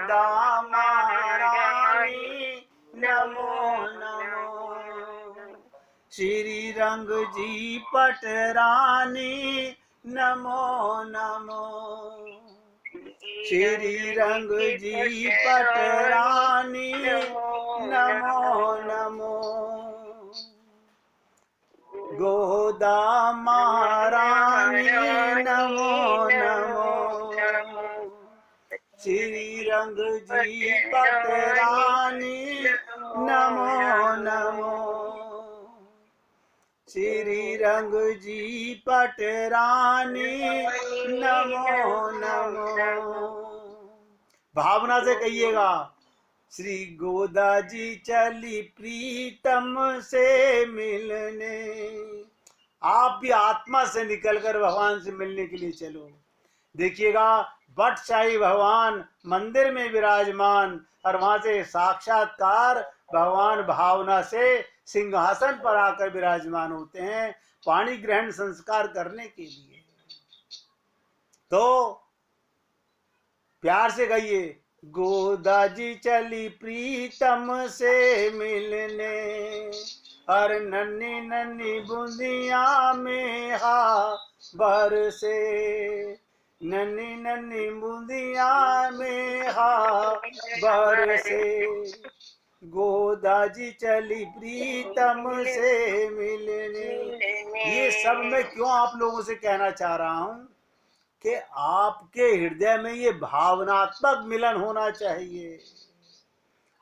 गोदा महारानी नमो नमो। श्री रंग जी पटरानी नमो नमो। श्री रंग जी पटरानी नमो नमो। गोदा महारानी नमो नमो। श्री रंग जी पटरानी नमो नमो। श्री रंग जी पटरानी नमो नमो। भावना से कहिएगा, श्री गोदा जी चली प्रीतम से मिलने। आप भी आत्मा से निकलकर भगवान से मिलने के लिए चलो। देखिएगा, बटशाही भगवान मंदिर में विराजमान, और वहां से साक्षात्कार भगवान भावना से सिंहासन पर आकर विराजमान होते हैं पाणी ग्रहण संस्कार करने के लिए। तो प्यार से कहिए, गोदा जी चली प्रीतम से मिलने, हर नन्ही नन्ही बूंदिया में हा बरसे। नन्ही नन्ही बूंदिया में हा बरसे। गोदा जी चली प्रीतम से मिलने। ये सब मैं क्यों आप लोगों से कहना चाह रहा हूं कि आपके हृदय में ये भावनात्मक मिलन होना चाहिए।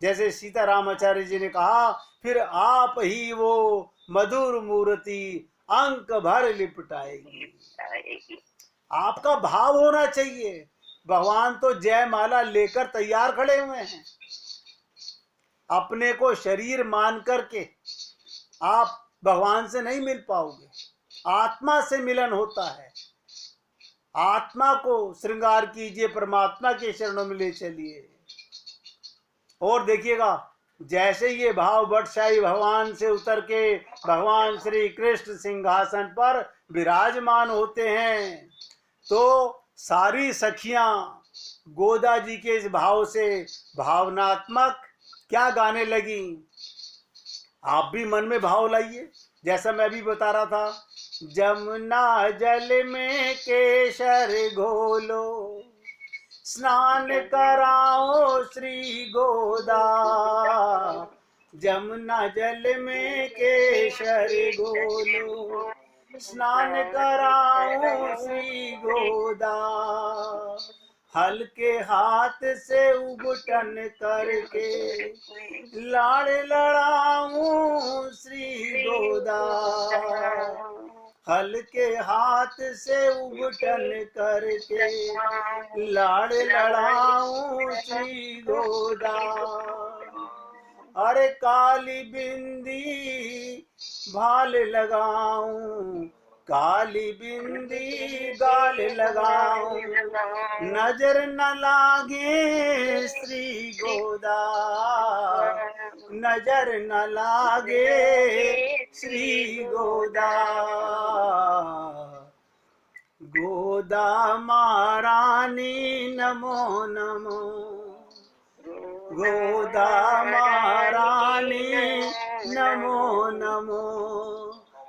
जैसे सीतारामाचार्य जी ने कहा, फिर आप ही वो मधुर मूर्ति अंक भर लिपटाएगी। आपका भाव होना चाहिए। भगवान तो जयमाला लेकर तैयार खड़े हुए हैं। अपने को शरीर मान करके आप भगवान से नहीं मिल पाओगे। आत्मा से मिलन होता है। आत्मा को श्रृंगार कीजिए, परमात्मा के चरणों में ले चलिए। और देखिएगा, जैसे ये भाव बटशाही भगवान से उतर के भगवान श्री कृष्ण सिंहासन पर विराजमान होते हैं, तो सारी सखियां गोदा जी के इस भाव से भावनात्मक क्या गाने लगी। आप भी मन में भाव लाइए, जैसा मैं भी बता रहा था। जमुना जल में केशर घोलो, स्नान कराओ श्री गोदा। जमुना जल में केशर घोलो, स्नान कराओ श्री गोदा। हल्के हाथ से उबटन करके लाड़ लड़ाऊं श्री गोदा। हल्के हाथ से उबटन करके लाड़ लड़ाऊं श्री गोदा। अरे काली बिंदी भाल लगाऊं, काली बिंदी गाल लगाऊं, नजर न लागे श्री गोदा। नजर न लागे श्री गोदा। गोदा महारानी नमो नमो। गोदा महारानी नमो नमो।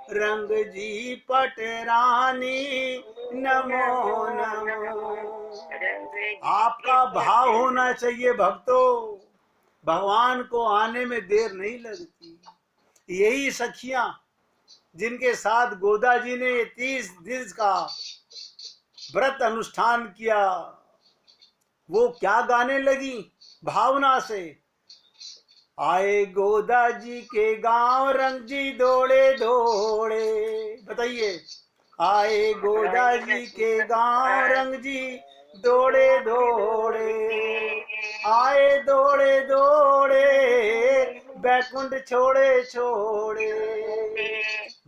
रंग जी पटरानी नमो नमो। आपका भाव होना चाहिए भक्तों। भगवान को आने में देर नहीं लगती। यही सखियां जिनके साथ गोदा जी ने 30 दिन का व्रत अनुष्ठान किया, वो क्या गाने लगी भावना से। आए गोदा जी के गांव रंग जी दौड़े दौड़े। बताइए, आए गोदा जी के गांव रंग जी दौड़े दौड़े। आए दौड़े दौड़े बैकुंठ छोड़े छोड़े।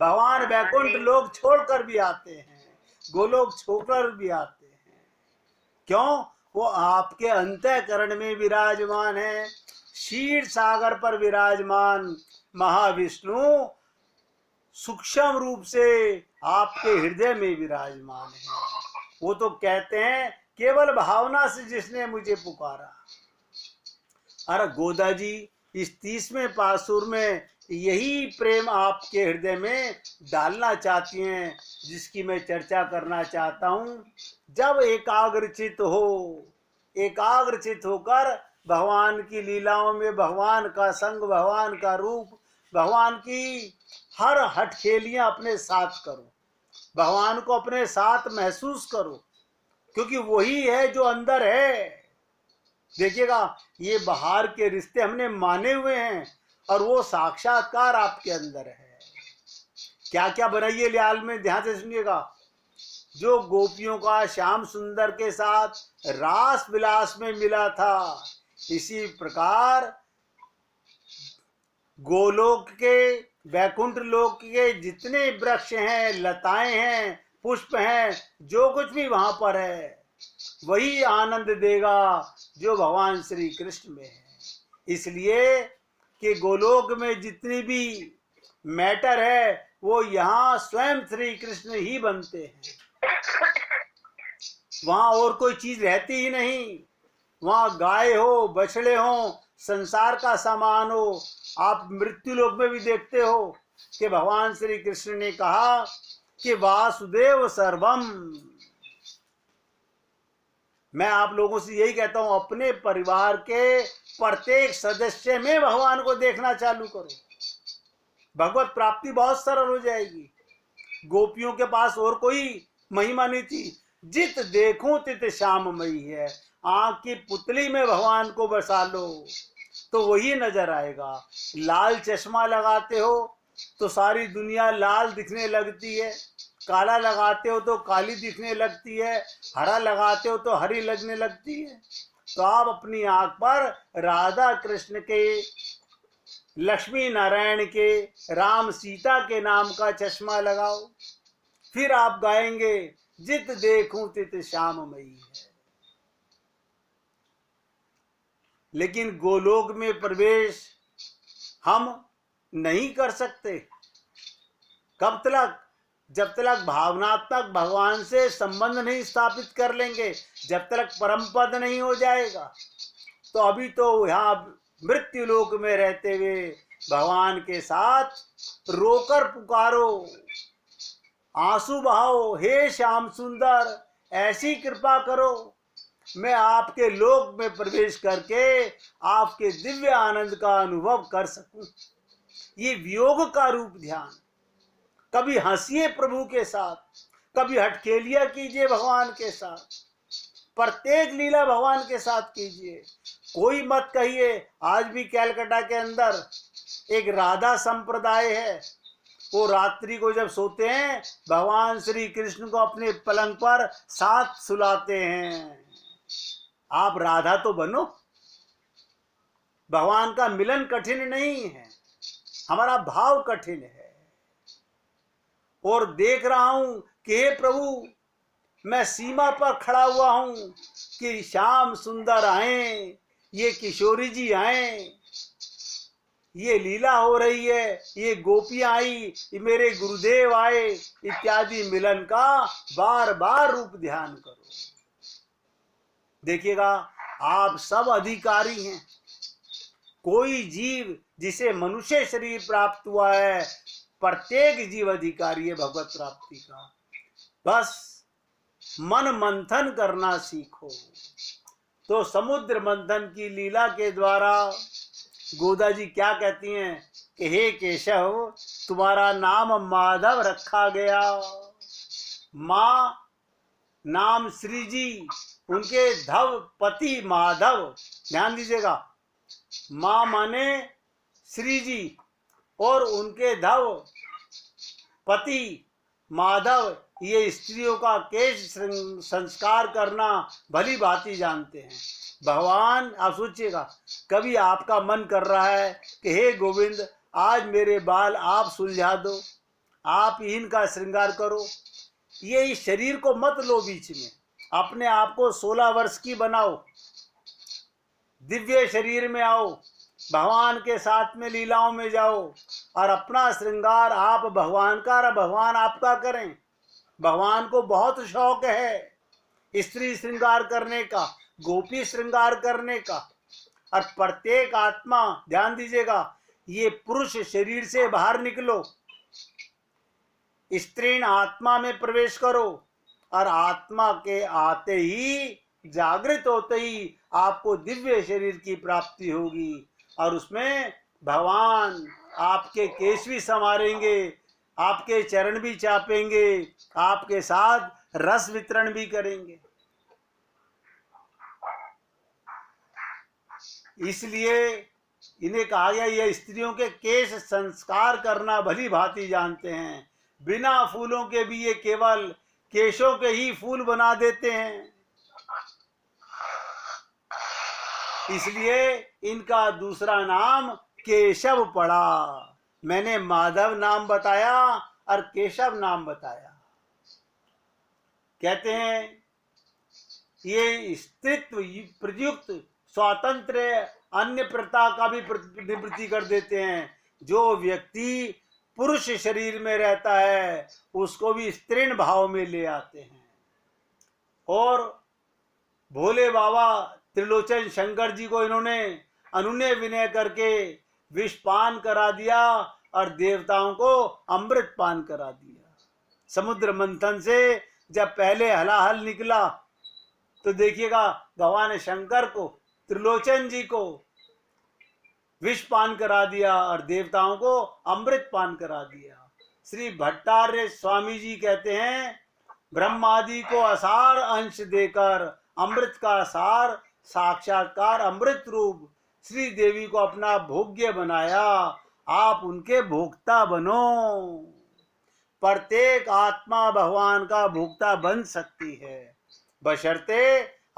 भगवान बैकुंठ लोग छोड़कर भी आते हैं, गोलोक छोड़कर भी आते हैं। क्यों? वो आपके अंतःकरण में विराजमान है। क्षीर सागर पर विराजमान महाविष्णु सूक्ष्म रूप से आपके हृदय में विराजमान है। वो तो कहते हैं, केवल भावना से जिसने मुझे पुकारा, अरे गोदा जी, इस 30वें पासुर में यही प्रेम आपके हृदय में डालना चाहती हैं, जिसकी मैं चर्चा करना चाहता हूं। जब एकाग्रचित होकर भगवान की लीलाओं में भगवान का संग, भगवान का रूप, भगवान की हर हठखेलियां अपने साथ करो, भगवान को अपने साथ महसूस करो, क्योंकि वही है जो अंदर है। देखिएगा, ये बाहर के रिश्ते हमने माने हुए हैं और वो साक्षात्कार आपके अंदर है। क्या क्या बनाइए ल्याल में, ध्यान से सुनिएगा। जो गोपियों का श्याम सुंदर के साथ रास विलास में मिला था, इसी प्रकार गोलोक के, वैकुंठ लोक के जितने वृक्ष हैं, लताएं हैं, पुष्प हैं, जो कुछ भी वहां पर है, वही आनंद देगा जो भगवान श्री कृष्ण में है। इसलिए कि गोलोक में जितनी भी मैटर है, वो यहाँ स्वयं श्री कृष्ण ही बनते हैं। वहां और कोई चीज रहती ही नहीं। वहां गाय हो, बछड़े हो, संसार का सामान हो। आप मृत्यु लोक में भी देखते हो कि भगवान श्री कृष्ण ने कहा कि वासुदेव सर्वम। मैं आप लोगों से यही कहता हूं, अपने परिवार के प्रत्येक सदस्य में भगवान को देखना चालू करो, भगवत प्राप्ति बहुत सरल हो जाएगी। गोपियों के पास और कोई महिमा नहीं थी। जित देखूं तित श्याममयी है। आंख की पुतली में भगवान को बसा लो तो वही नजर आएगा। लाल चश्मा लगाते हो तो सारी दुनिया लाल दिखने लगती है, काला लगाते हो तो काली दिखने लगती है, हरा लगाते हो तो हरी लगने लगती है। तो आप अपनी आंख पर राधा कृष्ण के, लक्ष्मी नारायण के, राम सीता के नाम का चश्मा लगाओ, फिर आप गाएंगे जित देखूं तित श्याममयी है। लेकिन गोलोक में प्रवेश हम नहीं कर सकते। कब तक? जब तक भावनात्मक भगवान से संबंध नहीं स्थापित कर लेंगे, जब तक परम पद नहीं हो जाएगा। तो अभी तो यहाँ मृत्यु लोक में रहते हुए भगवान के साथ रोकर पुकारो, आंसू बहाओ, हे श्याम सुंदर ऐसी कृपा करो, मैं आपके लोक में प्रवेश करके आपके दिव्य आनंद का अनुभव कर सकूं। ये वियोग का रूप ध्यान। कभी हंसिए प्रभु के साथ, कभी हटखेलिया कीजिए भगवान के साथ, प्रत्येक लीला भगवान के साथ कीजिए। कोई मत कहिए। आज भी कैलकाटा के अंदर एक राधा संप्रदाय है। वो रात्रि को जब सोते हैं, भगवान श्री कृष्ण को अपने पलंग पर साथ सुलाते हैं। आप राधा तो बनो। भगवान का मिलन कठिन नहीं है, हमारा भाव कठिन है। और देख रहा हूं कि हे प्रभु, मैं सीमा पर खड़ा हुआ हूं कि श्याम सुंदर आए, ये किशोरी जी आए, ये लीला हो रही है, ये गोपियां आई, ये मेरे गुरुदेव आए, इत्यादि मिलन का बार बार रूप ध्यान करो। देखिएगा, आप सब अधिकारी हैं। कोई जीव जिसे मनुष्य शरीर प्राप्त हुआ है, प्रत्येक जीव अधिकारी है भगवत प्राप्ति का। बस मन मंथन करना सीखो। तो समुद्र मंथन की लीला के द्वारा गोदा जी क्या कहती हैं कि हे केशव, तुम्हारा नाम माधव रखा गया। माँ नाम श्री जी, उनके धव पति माधव। ध्यान दीजिएगा, माँ माने श्री जी और उनके धव पति माधव। ये स्त्रियों का केश संस्कार करना भली भांति जानते हैं। भगवान, आप सोचिएगा, कभी आपका मन कर रहा है कि हे गोविंद, आज मेरे बाल आप सुलझा दो, आप इनका श्रृंगार करो। ये इस शरीर को मत लो बीच में, अपने आप को 16 वर्ष की बनाओ, दिव्य शरीर में आओ, भगवान के साथ में लीलाओं में जाओ और अपना श्रृंगार आप भगवान का और भगवान आपका करें। भगवान को बहुत शौक है स्त्री श्रृंगार करने का, गोपी श्रृंगार करने का। और प्रत्येक आत्मा, ध्यान दीजिएगा, ये पुरुष शरीर से बाहर निकलो, स्त्रीण आत्मा में प्रवेश करो, और आत्मा के आते ही, जागृत होते ही आपको दिव्य शरीर की प्राप्ति होगी, और उसमें भगवान आपके केश भी संवारेंगे, आपके चरण भी चापेंगे, आपके साथ रस वितरण भी करेंगे। इसलिए इन्हें कहा गया, ये स्त्रियों के केश संस्कार करना भली भांति जानते हैं, बिना फूलों के भी ये केवल केशों के ही फूल बना देते हैं। इसलिए इनका दूसरा नाम केशव पड़ा। मैंने माधव नाम बताया और केशव नाम बताया। कहते हैं ये स्त्रीत्व प्रयुक्त स्वातंत्र अन्य प्रथा का भी निवृत्ति कर देते हैं। जो व्यक्ति पुरुष शरीर में रहता है उसको भी स्त्रीण भाव में ले आते हैं। और भोले बाबा त्रिलोचन शंकर जी को इन्होंने अनुनय विनय करके विषपान करा दिया और देवताओं को अमृत पान करा दिया। समुद्र मंथन से जब पहले हलाहल निकला तो देखिएगा भगवान शंकर को, त्रिलोचन जी को विष पान करा दिया और देवताओं को अमृत पान करा दिया। श्री भट्टार्य स्वामी जी कहते हैं, ब्रह्मादि को असार अंश देकर अमृत का सार साक्षात्कार अमृत रूप श्री देवी को अपना भोग्य बनाया, आप उनके भोक्ता बनो। प्रत्येक आत्मा भगवान का भोक्ता बन सकती है, बशर्ते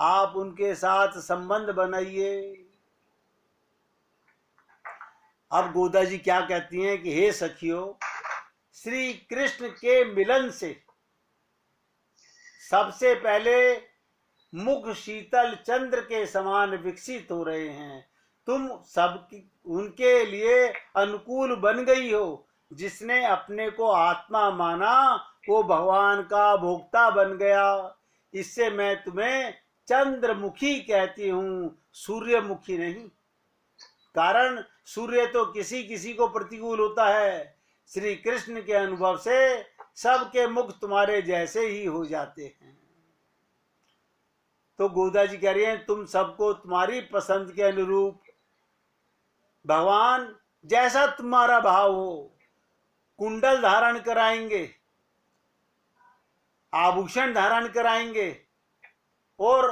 आप उनके साथ संबंध बनाइए। अब गोदा जी क्या कहती हैं कि हे सखियों, श्री कृष्ण के मिलन से सबसे पहले मुख शीतल चंद्र के समान विकसित हो रहे हैं। तुम सब उनके लिए अनुकूल बन गई हो। जिसने अपने को आत्मा माना वो भगवान का भोक्ता बन गया। इससे मैं तुम्हें चंद्रमुखी कहती हूँ, सूर्यमुखी नहीं। कारण सूर्य तो किसी किसी को प्रतिकूल होता है। श्री कृष्ण के अनुभव से सबके मुख तुम्हारे जैसे ही हो जाते हैं। तो गोदा जी कह रही हैं, तुम सबको तुम्हारी पसंद के अनुरूप भगवान जैसा तुम्हारा भाव हो कुंडल धारण कराएंगे, आभूषण धारण कराएंगे। और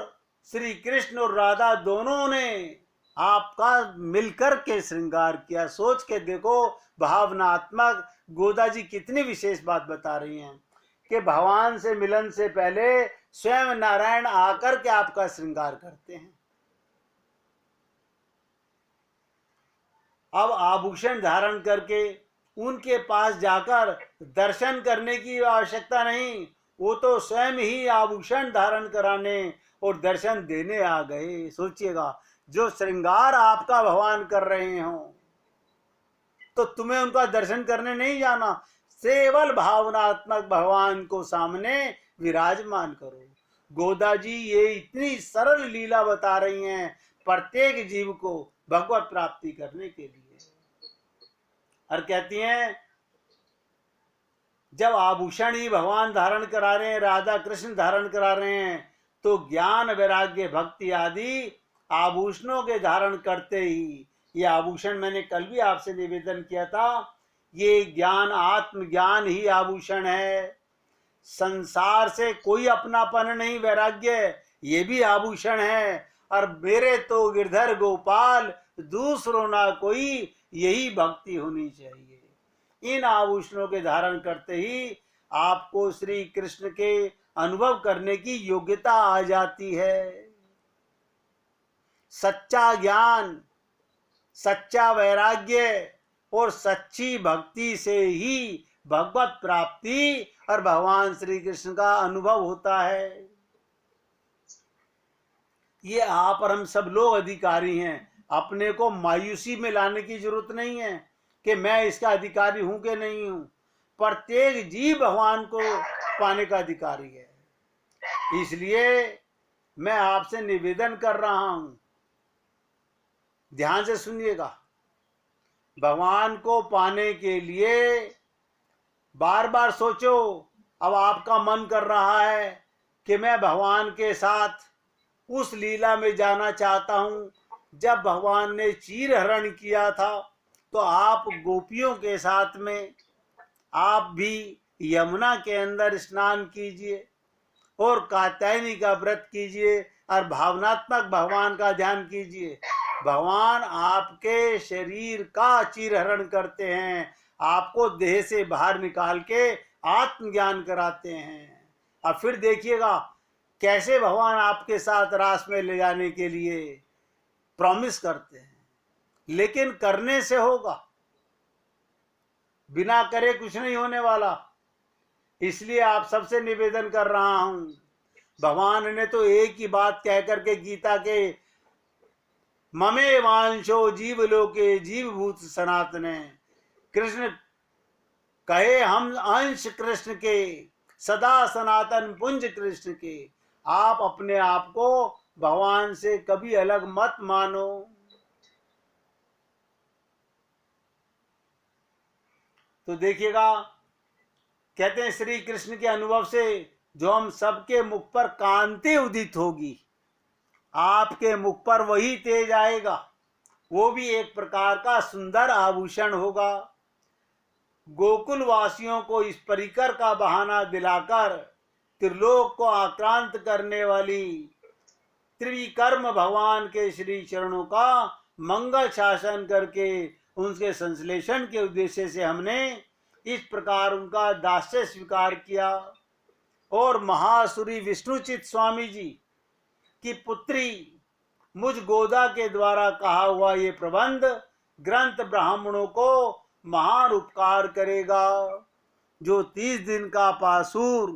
श्री कृष्ण और राधा दोनों ने आपका मिलकर के श्रृंगार किया। सोच के देखो भावनात्मक गोदा जी कितनी विशेष बात बता रही हैं कि भगवान से मिलन से पहले स्वयं नारायण आकर के आपका श्रृंगार करते हैं। अब आभूषण धारण करके उनके पास जाकर दर्शन करने की आवश्यकता नहीं, वो तो स्वयं ही आभूषण धारण कराने और दर्शन देने आ गए। सोचिएगा, जो श्रृंगार आपका भगवान कर रहे हो तो तुम्हें उनका दर्शन करने नहीं जाना, केवल भावनात्मक भगवान को सामने विराजमान करो। गोदा जी ये इतनी सरल लीला बता रही हैं प्रत्येक जीव को भगवत प्राप्ति करने के लिए। और कहती हैं, जब आभूषण ही भगवान धारण करा रहे हैं, राधा कृष्ण धारण करा रहे हैं, तो ज्ञान वैराग्य भक्ति आदि आभूषणों के धारण करते ही, ये आभूषण मैंने कल भी आपसे निवेदन किया था, ये ज्ञान आत्मज्ञान ही आभूषण है। संसार से कोई अपनापन नहीं, वैराग्य ये भी आभूषण है। और मेरे तो गिरधर गोपाल दूसरों ना कोई, यही भक्ति होनी चाहिए। इन आभूषणों के धारण करते ही आपको श्री कृष्ण के अनुभव करने की योग्यता आ जाती है। सच्चा ज्ञान, सच्चा वैराग्य और सच्ची भक्ति से ही भगवत प्राप्ति और भगवान श्री कृष्ण का अनुभव होता है। ये आप और हम सब लोग अधिकारी हैं। अपने को मायूसी में लाने की जरूरत नहीं है कि मैं इसका अधिकारी हूं कि नहीं हूं। प्रत्येक जीव भगवान को पाने का अधिकारी है। इसलिए मैं आपसे निवेदन कर रहा हूं ध्यान से सुनिएगा। भगवान को पाने के लिए बार बार सोचो। अब आपका मन कर रहा है कि मैं भगवान के साथ उस लीला में जाना चाहता हूँ जब भगवान ने चीर हरण किया था, तो आप गोपियों के साथ में आप भी यमुना के अंदर स्नान कीजिए और कात्यायनी का व्रत कीजिए और भावनात्मक भगवान का ध्यान कीजिए। भगवान आपके शरीर का चीरहरण करते हैं, आपको देह से बाहर निकाल के आत्मज्ञान कराते हैं। अब फिर देखिएगा कैसे भगवान आपके साथ रास में ले जाने के लिए प्रॉमिस करते हैं, लेकिन करने से होगा, बिना करे कुछ नहीं होने वाला। इसलिए आप सबसे निवेदन कर रहा हूं, भगवान ने तो एक ही बात कह करके गीता के ममे वांशो जीव लोके जीव भूत सनातन, कृष्ण कहे हम अंश कृष्ण के सदा सनातन पुंज कृष्ण के। आप अपने आप को भगवान से कभी अलग मत मानो। तो देखिएगा, कहते हैं श्री कृष्ण के अनुभव से जो हम सबके मुख पर कांति उदित होगी, आपके मुख पर वही तेज आएगा, वो भी एक प्रकार का सुंदर आभूषण होगा। गोकुल वासियों को इस परिकर का बहाना दिलाकर त्रिलोक को आक्रांत करने वाली त्रिविक्रम भगवान के श्री चरणों का मंगल शासन करके उनके संश्लेषण के उद्देश्य से हमने इस प्रकार उनका दास्य स्वीकार किया। और महासुरी विष्णुचित स्वामी जी की पुत्री मुझ गोदा के द्वारा कहा हुआ ये प्रबंध ग्रंथ ब्राह्मणों को महान उपकार करेगा। जो 30 दिन का पासूर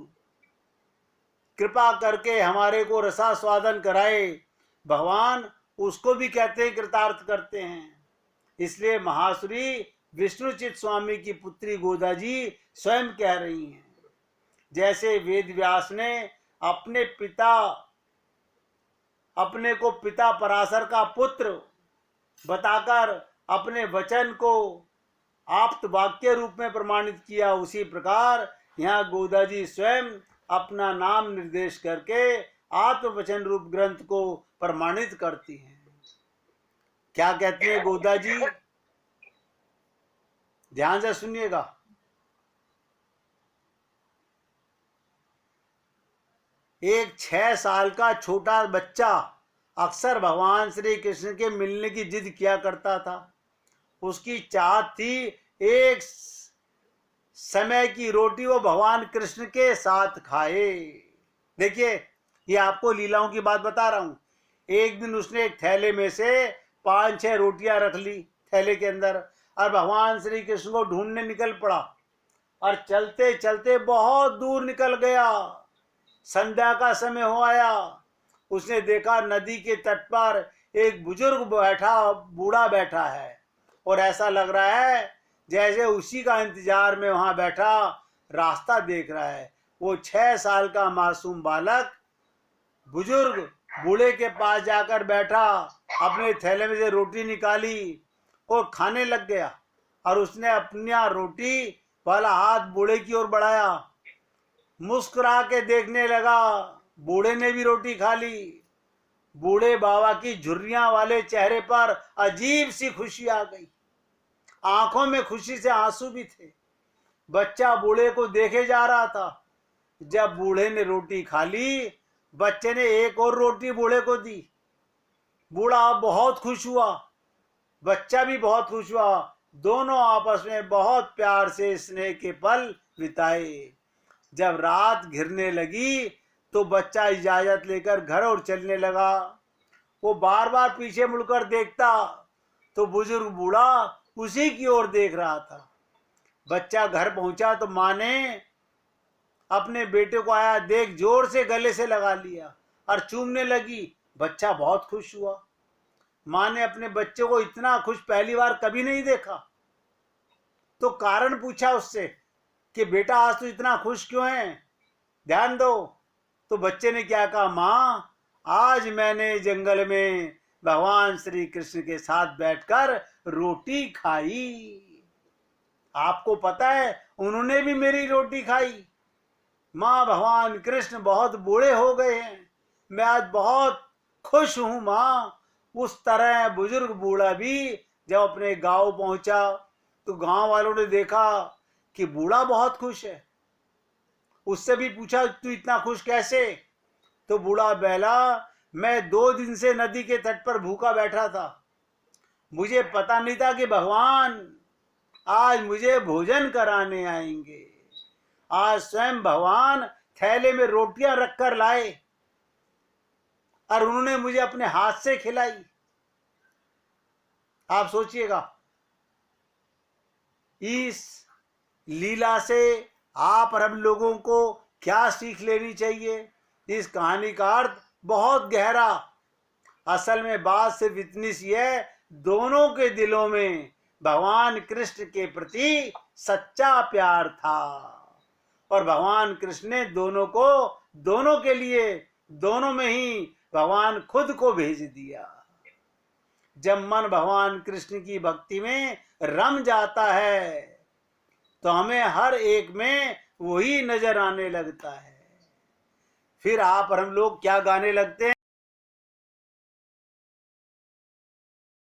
कृपा करके हमारे को रसास्वादन कराए, भगवान उसको भी कहते हैं कृतार्थ करते हैं। इसलिए महासुरी विष्णुचित स्वामी की पुत्री गोदा जी स्वयं कह रही हैं, जैसे वेद व्यास ने अपने को पिता पराशर का पुत्र बताकर अपने वचन को आप्त वाक्य रूप में प्रमाणित किया, उसी प्रकार यहाँ गोदा जी स्वयं अपना नाम निर्देश करके आत्मवचन रूप ग्रंथ को प्रमाणित करती हैं। क्या कहती है गोदा जी, ध्यान से सुनिएगा। एक 6 साल का छोटा बच्चा अक्सर भगवान श्री कृष्ण के मिलने की जिद किया करता था। उसकी चाहत थी एक समय की रोटी वो भगवान कृष्ण के साथ खाए। देखिए, ये आपको लीलाओं की बात बता रहा हूं। एक दिन उसने एक थैले में से 5-6 रोटियां रख ली थैले के अंदर और भगवान श्री कृष्ण को ढूंढने निकल पड़ा और चलते चलते बहुत दूर निकल गया। संध्या का समय हो आया। उसने देखा नदी के तट पर एक बुजुर्ग बूढ़ा बैठा है और ऐसा लग रहा है जैसे उसी का इंतजार में वहां बैठा रास्ता देख रहा है। वो 6 साल का मासूम बालक बुजुर्ग बूढ़े के पास जाकर बैठा, अपने थैले में से रोटी निकाली और खाने लग गया। और उसने अपनी रोटी वाला हाथ बूढ़े की ओर बढ़ाया, मुस्कुरा के देखने लगा। बूढ़े ने भी रोटी खा ली। बूढ़े बाबा की झुर्रियां वाले चेहरे पर अजीब सी खुशी आ गई, आंखों में खुशी से आंसू भी थे। बच्चा बूढ़े को देखे जा रहा था। जब बूढ़े ने रोटी खा ली, बच्चे ने एक और रोटी बूढ़े को दी। बूढ़ा बहुत खुश हुआ, बच्चा भी बहुत खुश हुआ। दोनों आपस में बहुत प्यार से स्नेह के पल बिताए। जब रात घिरने लगी तो बच्चा इजाजत लेकर घर और चलने लगा। वो बार बार पीछे मुड़कर देखता तो बुजुर्ग बूढ़ा उसी की ओर देख रहा था। बच्चा घर पहुंचा तो माँ ने अपने बेटे को आया देख जोर से गले से लगा लिया और चूमने लगी। बच्चा बहुत खुश हुआ। माँ ने अपने बच्चे को इतना खुश पहली बार कभी नहीं देखा, तो कारण पूछा उससे कि बेटा आज तू इतना खुश क्यों है, ध्यान दो। तो बच्चे ने क्या कहा, माँ आज मैंने जंगल में भगवान श्री कृष्ण के साथ बैठकर रोटी खाई। आपको पता है उन्होंने भी मेरी रोटी खाई। माँ, भगवान कृष्ण बहुत बूढ़े हो गए हैं, मैं आज बहुत खुश हूं माँ। उस तरह बुजुर्ग बूढ़ा भी जब अपने गांव पहुंचा तो गांव वालों ने देखा कि बूढ़ा बहुत खुश है। उससे भी पूछा, तू इतना खुश कैसे? तो बूढ़ा बैला, मैं 2 दिन से नदी के तट पर भूखा बैठा था। मुझे पता नहीं था कि भगवान आज मुझे भोजन कराने आएंगे। आज स्वयं भगवान थैले में रोटियां रखकर लाए और उन्होंने मुझे अपने हाथ से खिलाई। आप सोचिएगा, इस लीला से आप और हम लोगों को क्या सीख लेनी चाहिए? इस कहानी का अर्थ बहुत गहरा। असल में बात सिर्फ इतनी सी है, दोनों के दिलों में भगवान कृष्ण के प्रति सच्चा प्यार था और भगवान कृष्ण ने दोनों के लिए दोनों में ही भगवान खुद को भेज दिया। जब मन भगवान कृष्ण की भक्ति में रम जाता है तो हमें हर एक में वही नजर आने लगता है। फिर आप और हम लोग क्या गाने लगते हैं?